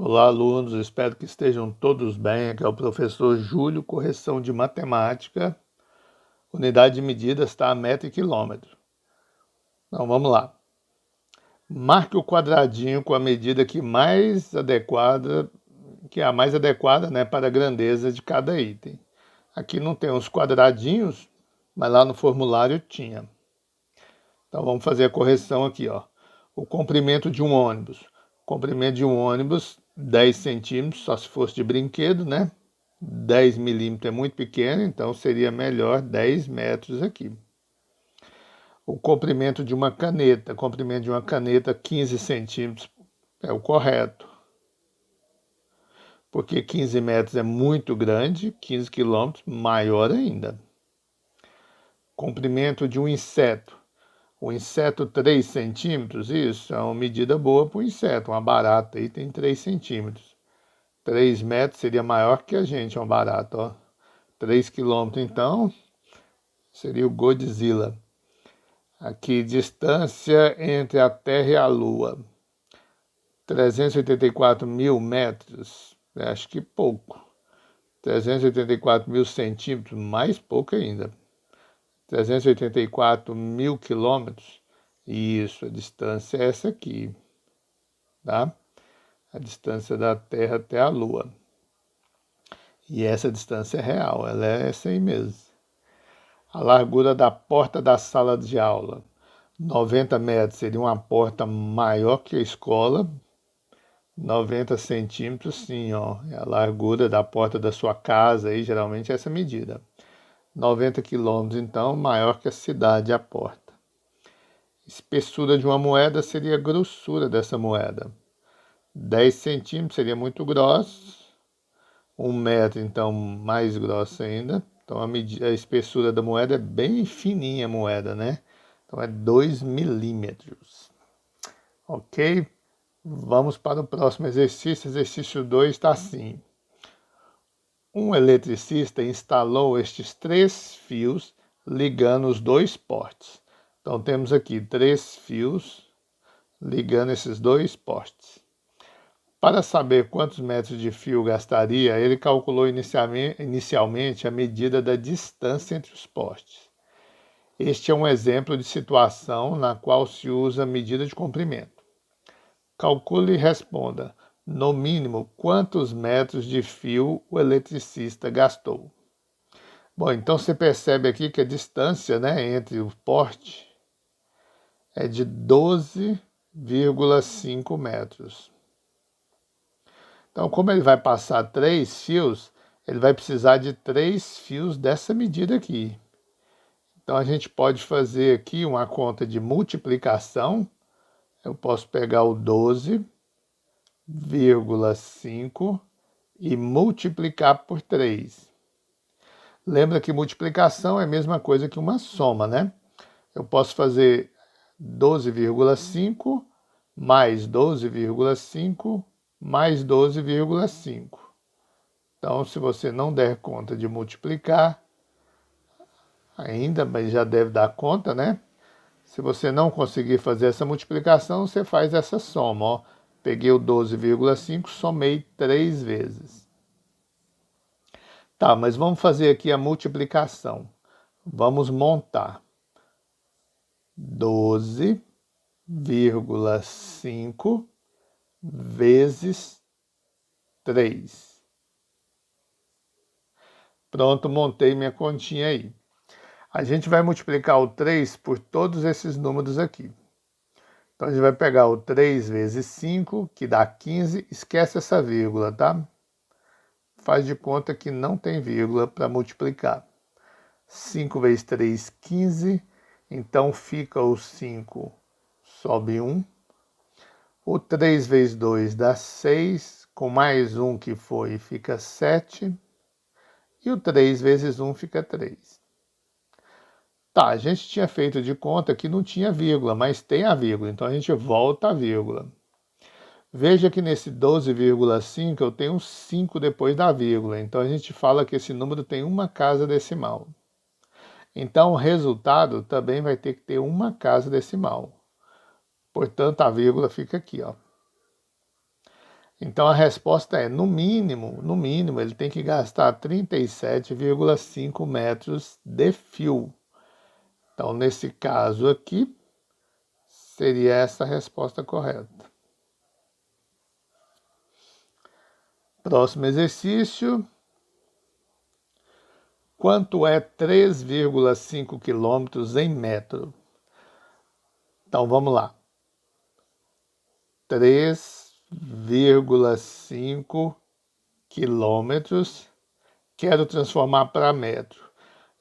Olá, alunos, espero que estejam todos bem. Aqui é o professor Júlio, correção de matemática. Unidade de medida está a metro e quilômetro. Então, vamos lá. Marque o quadradinho com a medida que é a mais adequada, né, para a grandeza de cada item. Aqui não tem os quadradinhos, mas lá no formulário tinha. Então, vamos fazer a correção aqui, ó. O comprimento de um ônibus. Comprimento de um ônibus, 10 centímetros, só se fosse de brinquedo, né? 10 milímetros é muito pequeno, então seria melhor 10 metros aqui. O comprimento de uma caneta. Comprimento de uma caneta, 15 centímetros é o correto. Porque 15 metros é muito grande, 15 quilômetros, maior ainda. Comprimento de um inseto. O inseto 3 centímetros, isso é uma medida boa para o inseto. Uma barata aí tem 3 centímetros. 3 metros seria maior que a gente, uma barata. Ó. 3 quilômetros, então, seria o Godzilla. Aqui, distância entre a Terra e a Lua. 384 mil metros, acho que pouco. 384 mil centímetros, mais pouco ainda. 384 mil quilômetros. Isso, a distância é essa aqui, tá? A distância da Terra até a Lua. E essa distância é real, ela é essa aí mesmo. A largura da porta da sala de aula. 90 metros seria uma porta maior que a escola. 90 centímetros, sim, ó. É a largura da porta da sua casa, aí, geralmente é essa medida. 90 quilômetros, então, maior que a cidade, a porta. Espessura de uma moeda seria a grossura dessa moeda. 10 centímetros seria muito grosso. 1 metro, então, mais grossa ainda. Então, a espessura da moeda é bem fininha a moeda, né? Então, é 2 milímetros. Ok? Vamos para o próximo exercício. Exercício 2 está assim. Um eletricista instalou estes 3 fios ligando os 2 postes. Então, temos aqui 3 fios ligando esses 2 postes. Para saber quantos metros de fio gastaria, ele calculou inicialmente a medida da distância entre os postes. Este é um exemplo de situação na qual se usa a medida de comprimento. Calcule e responda, no mínimo, quantos metros de fio o eletricista gastou. Bom, então você percebe aqui que a distância, né, entre o poste é de 12,5 metros. Então, como ele vai passar 3 fios, ele vai precisar de 3 fios dessa medida aqui. Então, a gente pode fazer aqui uma conta de multiplicação. Eu posso pegar o 12,5 e multiplicar por 3. Lembra que multiplicação é a mesma coisa que uma soma, né? Eu posso fazer 12,5 mais 12,5 mais 12,5. Então, se você não der conta de multiplicar, ainda, mas já deve dar conta, né? Se você não conseguir fazer essa multiplicação, você faz essa soma. Ó. Peguei o 12,5, somei 3 vezes. Tá, mas vamos fazer aqui a multiplicação. Vamos montar 12,5 vezes 3. Pronto, montei minha continha aí. A gente vai multiplicar o 3 por todos esses números aqui. Então, a gente vai pegar o 3 vezes 5, que dá 15. Esquece essa vírgula, tá? Faz de conta que não tem vírgula para multiplicar. 5 vezes 3, 15. Então, fica o 5, sobe 1. O 3 vezes 2 dá 6. Com mais 1 que foi, fica 7. E o 3 vezes 1 fica 3. Tá, a gente tinha feito de conta que não tinha vírgula, mas tem a vírgula, então a gente volta a vírgula. Veja que nesse 12,5 eu tenho 5 depois da vírgula, então a gente fala que esse número tem uma casa decimal. Então o resultado também vai ter que ter uma casa decimal. Portanto, a vírgula fica aqui, ó. Então a resposta é, no mínimo, ele tem que gastar 37,5 metros de fio. Então, nesse caso aqui, seria essa a resposta correta. Próximo exercício. Quanto é 3,5 quilômetros em metro? Então, vamos lá. 3,5 quilômetros. Quero transformar para metro.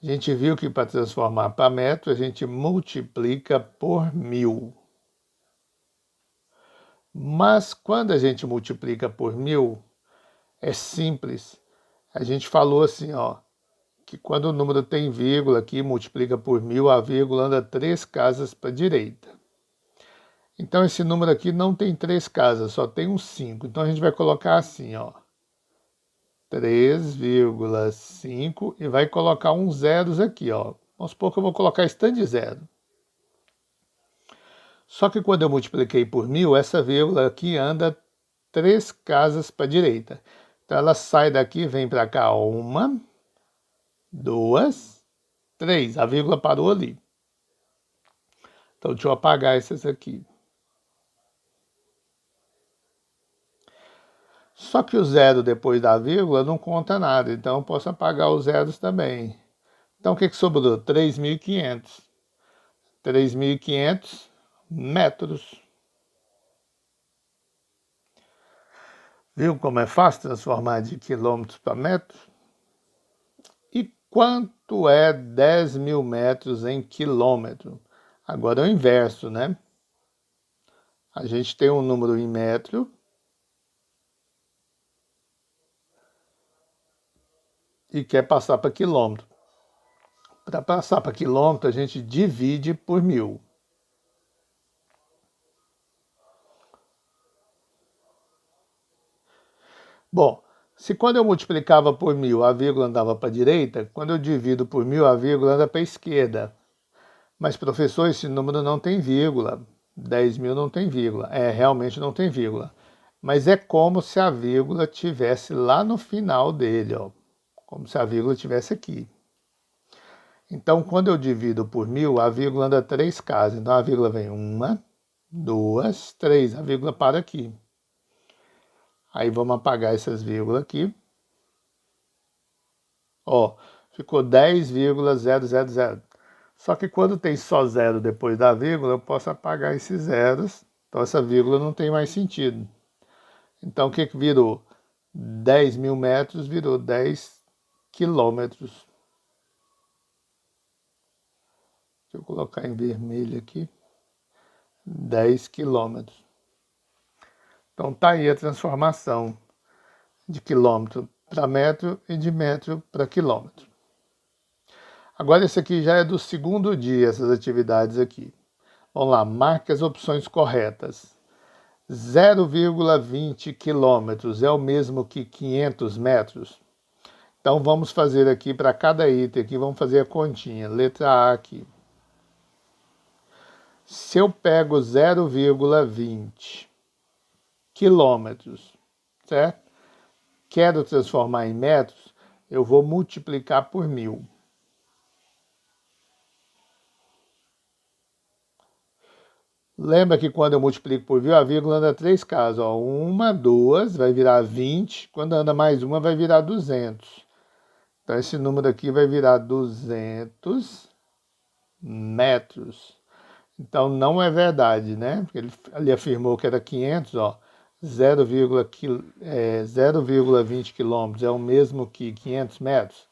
A gente viu que para transformar para metro, a gente multiplica por 1000. Mas quando a gente multiplica por 1000, é simples. A gente falou assim, ó, que quando o número tem vírgula aqui, multiplica por 1000, a vírgula anda 3 casas para a direita. Então esse número aqui não tem 3 casas, só tem um 5. Então a gente vai colocar assim, ó, 3,5 e vai colocar uns zeros aqui, ó. Vamos supor que eu vou colocar stand zero. Só que quando eu multipliquei por 1000, essa vírgula aqui anda 3 casas para a direita. Então ela sai daqui e vem para cá, 1, 2, 3. A vírgula parou ali. Então deixa eu apagar essas aqui. Só que o zero depois da vírgula não conta nada, então eu posso apagar os zeros também. Então o que sobrou? 3.500. 3.500 metros. Viu como é fácil transformar de quilômetros para metros? E quanto é 10.000 metros em quilômetro? Agora é o inverso, né? A gente tem um número em metro e quer passar para quilômetro. Para passar para quilômetro, a gente divide por 1000. Bom, se quando eu multiplicava por 1000 a vírgula andava para a direita, quando eu divido por 1000 a vírgula anda para a esquerda. Mas, professor, esse número não tem vírgula. 10.000 não tem vírgula. Realmente não tem vírgula. Mas é como se a vírgula tivesse lá no final dele, ó. Como se a vírgula tivesse aqui. Então, quando eu divido por 1000, a vírgula anda 3 casas. Então, a vírgula vem 1, 2, 3. A vírgula para aqui. Aí vamos apagar essas vírgulas aqui. Ó, ficou 10,000. Só que quando tem só zero depois da vírgula, eu posso apagar esses zeros. Então essa vírgula não tem mais sentido. Então o que virou? 10.000 metros virou 10 quilômetros. Deixa eu colocar em vermelho aqui. 10 quilômetros. Então tá aí a transformação de quilômetro para metro e de metro para quilômetro. Agora esse aqui já é do segundo dia, essas atividades aqui. Vamos lá, marque as opções corretas. 0,20 quilômetros é o mesmo que 500 metros? Então vamos fazer aqui para cada item aqui, vamos fazer a continha. Letra A aqui. Se eu pego 0,20 quilômetros, certo? Quero transformar em metros, eu vou multiplicar por 1000. Lembra que quando eu multiplico por 1000, a vírgula anda 3 casas. Ó, 1, 2, vai virar 20. Quando anda mais uma, vai virar 200. Então, esse número aqui vai virar 200 metros. Então, não é verdade, né? Porque ele ali afirmou que era 500, ó. 0,20 quilômetros é o mesmo que 500 metros?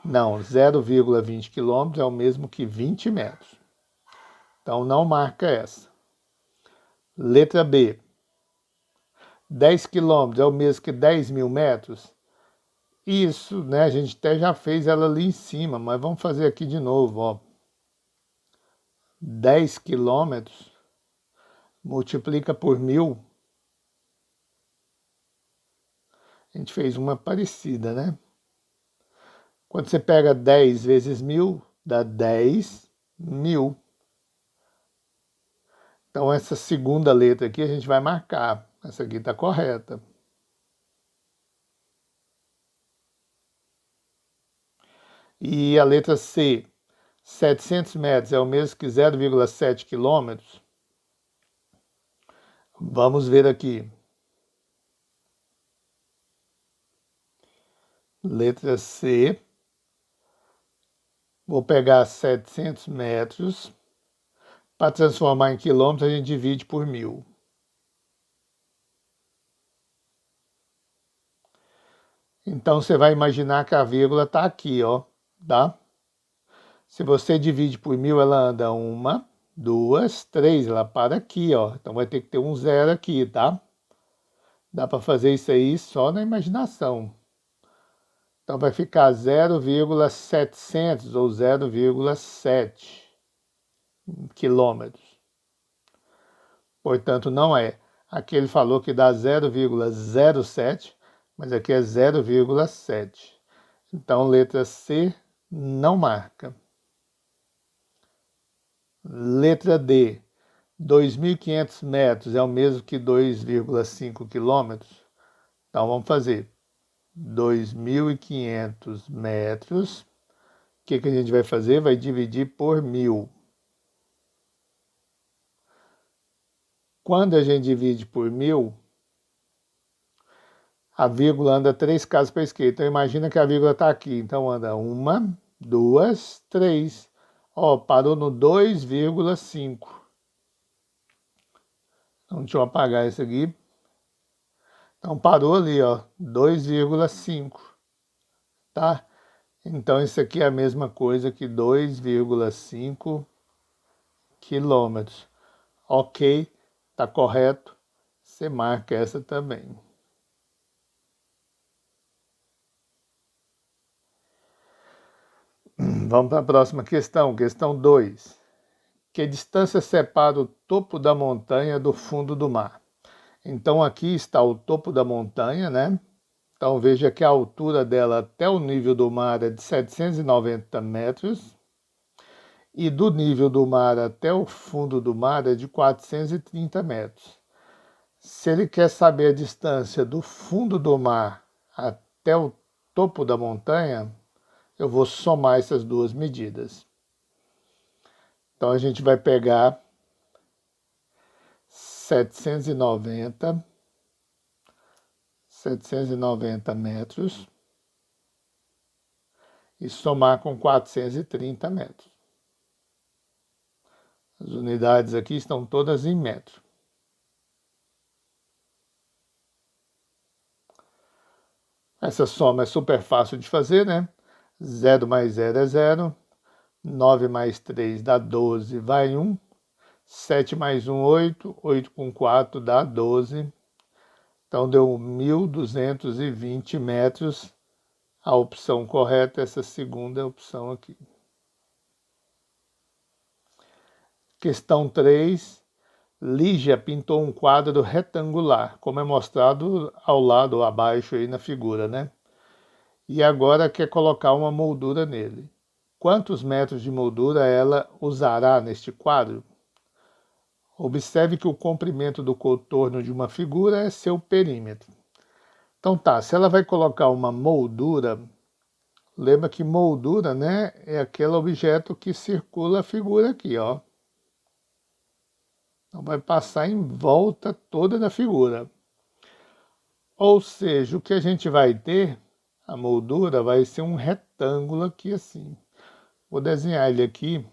Não, 0,20 quilômetros é o mesmo que 20 metros. Então, não marca essa. Letra B. 10 quilômetros é o mesmo que 10.000 metros? Isso, né? A gente até já fez ela ali em cima, mas vamos fazer aqui de novo, ó. 10 quilômetros multiplica por 1000. A gente fez uma parecida, né? Quando você pega 10 vezes 1000, dá 10.000. Então, essa segunda letra aqui a gente vai marcar. Essa aqui está correta. E a letra C, 700 metros é o mesmo que 0,7 quilômetros? Vamos ver aqui. Letra C. Vou pegar 700 metros. Para transformar em quilômetros, a gente divide por 1000. Então, você vai imaginar que a vírgula está aqui, ó, tá? Se você divide por 1000, ela anda 1, 2, 3, ela para aqui, ó. Então, vai ter que ter um zero aqui, tá? Dá para fazer isso aí só na imaginação. Então, vai ficar 0,700 ou 0,7 quilômetros. Portanto, não é. Aqui ele falou que dá 0,07, mas aqui é 0,7. Então, letra C não marca. Letra D, 2.500 metros é o mesmo que 2,5 quilômetros. Então, vamos fazer 2.500 metros. O que a gente vai fazer? Vai dividir por 1000. Quando a gente divide por 1000, a vírgula anda 3 casas para a esquerda. Então, imagina que a vírgula está aqui. Então, anda 1, 2, 3. Ó, parou no 2,5. Então, deixa eu apagar isso aqui. Então, parou ali, ó, 2,5. Tá? Então, isso aqui é a mesma coisa que 2,5 quilômetros. Ok, tá correto. Você marca essa também. Vamos para a próxima questão, questão 2. Que distância separa o topo da montanha do fundo do mar? Então aqui está o topo da montanha, né? Então veja que a altura dela até o nível do mar é de 790 metros e do nível do mar até o fundo do mar é de 430 metros. Se ele quer saber a distância do fundo do mar até o topo da montanha, eu vou somar essas duas medidas. Então a gente vai pegar 790 metros e somar com 430 metros. As unidades aqui estão todas em metro. Essa soma é super fácil de fazer, né? 0 mais 0 é 0. 9 mais 3 dá 12, vai 1. 7 mais 1, 8. 8 com 4 dá 12. Então, deu 1.220 metros. A opção correta é essa segunda opção aqui. Questão 3. Lígia pintou um quadro retangular, como é mostrado ao lado, abaixo aí na figura, né? E agora quer colocar uma moldura nele. Quantos metros de moldura ela usará neste quadro? Observe que o comprimento do contorno de uma figura é seu perímetro. Então tá, se ela vai colocar uma moldura, lembra que moldura, né, é aquele objeto que circula a figura aqui, ó. Então vai passar em volta toda da figura. Ou seja, o que a gente vai ter, a moldura vai ser um retângulo aqui assim. Vou desenhar ele aqui.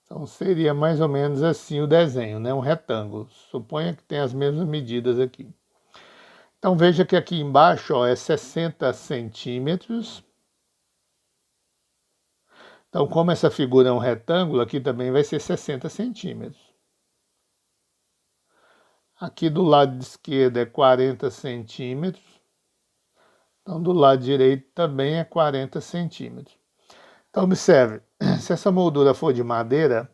Então seria mais ou menos assim o desenho, né? Um retângulo. Suponha que tem as mesmas medidas aqui. Então veja que aqui embaixo, ó, é 60 centímetros. Então, como essa figura é um retângulo, aqui também vai ser 60 centímetros. Aqui do lado esquerdo é 40 centímetros. Então, do lado direito também é 40 centímetros. Então, observe, se essa moldura for de madeira,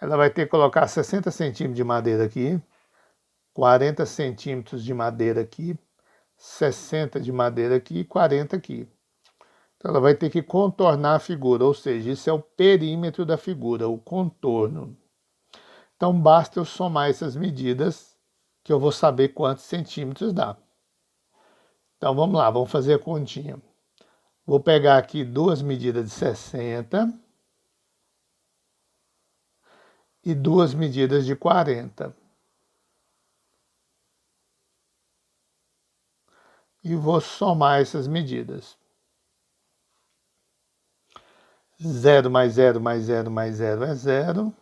ela vai ter que colocar 60 centímetros de madeira aqui, 40 centímetros de madeira aqui, 60 de madeira aqui e 40 aqui. Então, ela vai ter que contornar a figura, ou seja, isso é o perímetro da figura, o contorno. Então, basta eu somar essas medidas que eu vou saber quantos centímetros dá. Então vamos lá, vamos fazer a continha. Vou pegar aqui duas medidas de 60 e duas medidas de 40. E vou somar essas medidas. 0 mais 0 mais 0 mais 0 é 0.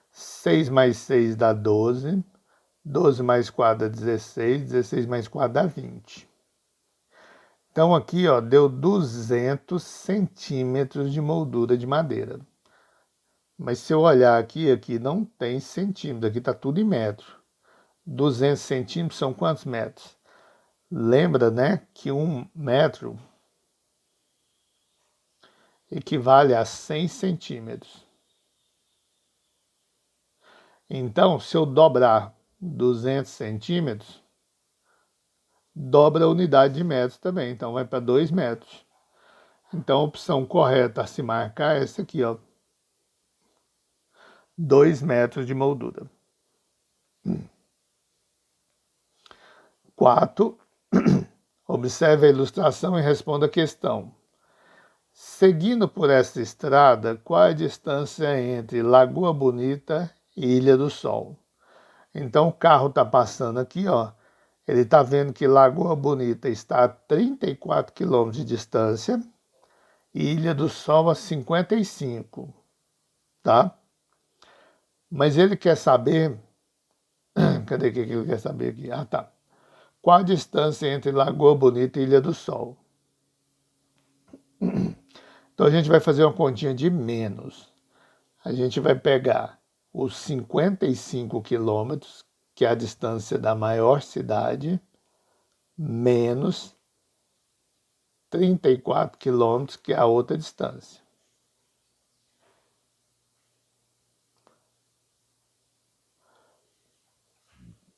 6 mais 6 dá 12. 12 mais 4 dá 16. 16 mais 4 dá 20. Então aqui, ó, deu 200 centímetros de moldura de madeira. Mas se eu olhar aqui, aqui não tem centímetro, aqui está tudo em metro. 200 centímetros são quantos metros? Lembra, né, que 1 metro equivale a 100 centímetros. Então, se eu dobrar 200 centímetros, dobra a unidade de metros também, então vai para 2 metros. Então, a opção correta a se marcar é essa aqui, ó, 2 metros de moldura. 4. Observe a ilustração e responda a questão. Seguindo por esta estrada, qual é a distância entre Lagoa Bonita e Ilha do Sol? Então o carro está passando aqui, ó. Ele está vendo que Lagoa Bonita está a 34 quilômetros de distância e Ilha do Sol a 55, tá? Mas ele quer saber... Cadê que ele quer saber aqui? Ah, tá. Qual a distância entre Lagoa Bonita e Ilha do Sol? Então a gente vai fazer uma continha de menos. A gente vai pegar os 55 quilômetros, que é a distância da maior cidade, menos 34 quilômetros, que é a outra distância.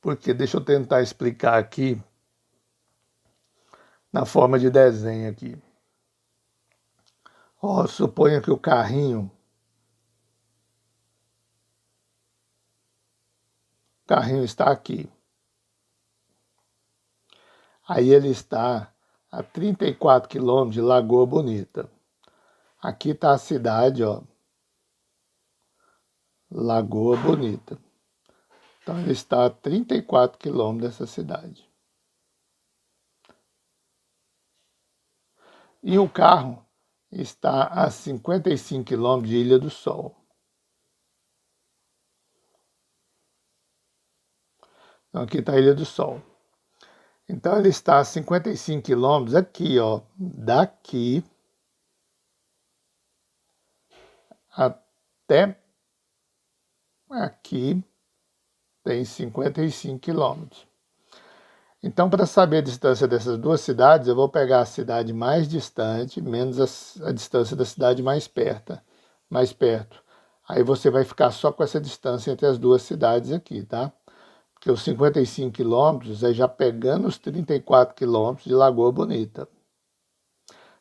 Porque deixa eu tentar explicar aqui na forma de desenho aqui. Ó, suponha que o carrinho está aqui. Aí ele está a 34 quilômetros de Lagoa Bonita. Aqui está a cidade, ó, Lagoa Bonita. Então ele está a 34 quilômetros dessa cidade. E o carro está a 55 quilômetros de Ilha do Sol. Então aqui está a Ilha do Sol. Então ele está a 55 quilômetros aqui, ó, daqui até aqui tem 55 quilômetros. Então, para saber a distância dessas duas cidades, eu vou pegar a cidade mais distante, menos a distância da cidade mais perto. Aí você vai ficar só com essa distância entre as duas cidades aqui, tá? Porque os 55 quilômetros é já pegando os 34 quilômetros de Lagoa Bonita.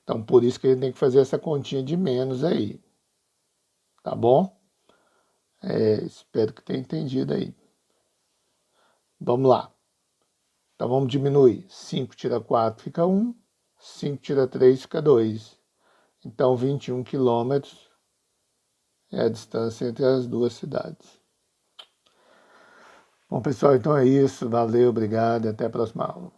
Então, por isso que a gente tem que fazer essa continha de menos aí. Tá bom? Espero que tenha entendido aí. Vamos lá. Então, vamos diminuir. 5 tira 4 fica 1. 5 tira 3 fica 2. Então, 21 quilômetros é a distância entre as duas cidades. Bom, pessoal, então é isso. Valeu, obrigado e até a próxima aula.